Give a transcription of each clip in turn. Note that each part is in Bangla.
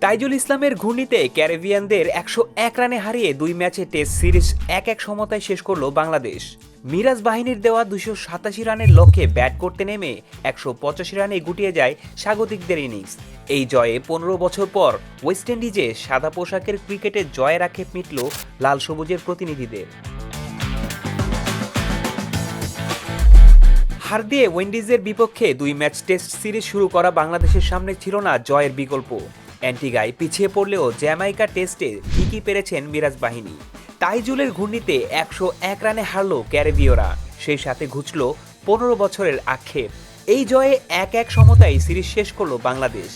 তাইজুল ইসলামের ঘূর্ণিতে ক্যারিবিয়ানদের ১০১ রানে হারিয়ে ২ ম্যাচে টেস্ট সিরিজ ১-১ সমতায় শেষ করল বাংলাদেশ। মিরাজ বাহিনীর দেওয়া ২৮৭ রানের লক্ষ্যে ব্যাট করতে নেমে ১৮৫ রানে গুটিয়ে যায় স্বাগতিকদের ইনিংস। এই জয়ে ১৫ বছর পর ওয়েস্ট ইন্ডিজে সাদা পোশাকের ক্রিকেটে জয়ের আক্ষেপ মিটল লাল সবুজের প্রতিনিধিদের। হার দিয়ে উইন্ডিজের বিপক্ষে ২ ম্যাচ টেস্ট সিরিজ শুরু করা বাংলাদেশের সামনে ছিল না জয়ের বিকল্প। অ্যান্টিগায় পিছিয়ে পড়লেও জ্যামাইকা টেস্টে ঠিকই পেরেছেন মিরাজ বাহিনী। তাইজুলের ঘূর্ণিতে ১০১ রানে হারল ক্যারিবীয়রা, সেই সাথে ঘুচল ১৫ বছরের আক্ষেপ। এই জয়ে ১-১ সমতায় সিরিজ শেষ করল বাংলাদেশ।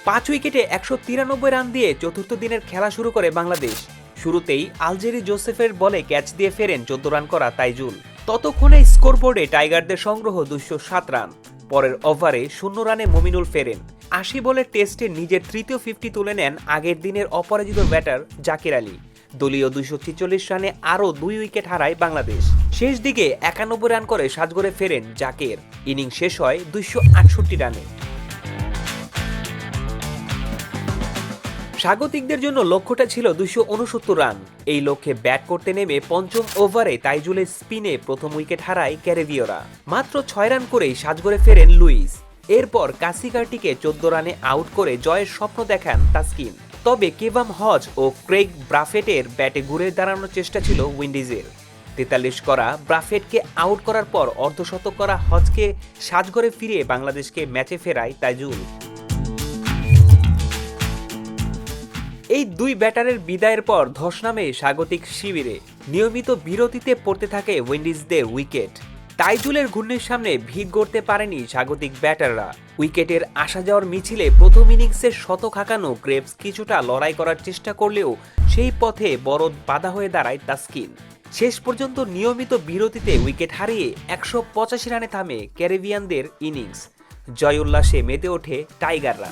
৫ উইকেটে ১৯৩ রান দিয়ে চতুর্থ দিনের খেলা শুরু করে বাংলাদেশ। শুরুতেই আলজেরি জোসেফের বলে ক্যাচ দিয়ে ফেরেন ১৪ রান করা তাইজুল। ততক্ষণে স্কোরবোর্ডে টাইগারদের সংগ্রহ ২০৭ রান। পরের ওভারে ০ রানে মমিনুল ফেরেন। ৮০ বলের টেস্টে নিজের তৃতীয় 50 তুলে নেন আগের দিনের অপরাজিত ব্যাটার জাকির আলী। দলীয় ২৪৬ রানে আরও ২ উইকেট হারায় বাংলাদেশ। শেষ দিকে ৯১ রান করে সাজঘরে ফেরেন জাকির। ইনিংস শেষ হয় ২৬৮ রানে। স্বাগতিকদের জন্য লক্ষ্যটা ছিল ২৬৯ রান। এই লক্ষ্যে ব্যাট করতে নেমে পঞ্চম ওভারে তাইজুলের স্পিনে প্রথম উইকেট হারায় ক্যারিবীয়রা। মাত্র ৬ রান করেই সাজঘরে ফেরেন লুইস। এরপর কাসিগার্টিকে ১৪ রানে আউট করে জয়ের স্বপ্ন দেখান তাসকিন। তবে কেভাম হজ ও ক্রেইগ ব্রাফেটের ব্যাটে ঘুরে দাঁড়ানোর চেষ্টা ছিল উইন্ডিজের। ৪৩ করা ব্রাফেটকে আউট করার পর অর্ধশতক করা হজকে সাজঘরে ফিরিয়ে বাংলাদেশকে ম্যাচে ফেরায় তাইজুল। এই ২ ব্যাটারের বিদায়ের পর ধস নামে স্বাগতিক শিবিরে। নিয়মিত বিরতিতে পড়তে থাকে উইন্ডিজদের উইকেট। তাইজুলের ঘূর্ণির সামনে ভিত গড়তে পারেনি স্বাগতিক ব্যাটাররা। উইকেটের আসা যাওয়ার মিছিলে প্রথম ইনিংসের শতক হাঁকানো গ্রেভস কিছুটা লড়াই করার চেষ্টা করলেও সেই পথে বড় বাধা হয়ে দাঁড়ায় তাসকিন। শেষ পর্যন্ত নিয়মিত বিরতিতে উইকেট হারিয়ে ১৮৫ রানে থামে ক্যারিবিয়ানদের ইনিংস। জয় উল্লাসে মেতে ওঠে টাইগাররা।